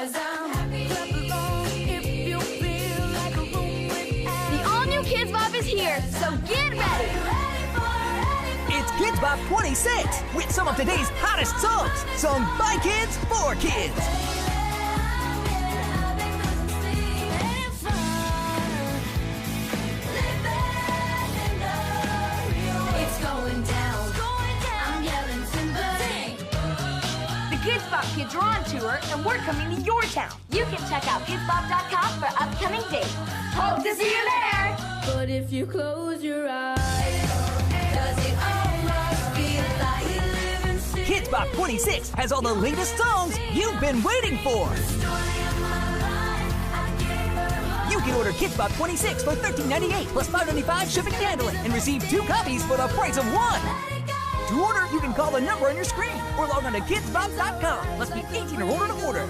'cause I'm happy. Clap along if you feel like a room without. The all-new Kidz Bop is here, so get ready! It's Kidz Bop 26 with some of today's hottest songs, sung by kids for kids. It's going down. I'm yelling timber. The Kidz Bop kids are on tour, and we're coming to your town. You can check out KidzBop.com for upcoming dates. Hope to see you there! But if you close your eyes, does it almost feel like you live in sin? Kidz Bop 26 has all the latest songs you've been waiting for. You can order Kidz Bop 26 for $13.98 plus $5.95 shipping and handling and receive 2 copies for the price of 1. To order, you can call the number on your screen or log on to KidzBop.com. Must be 18 or older to order.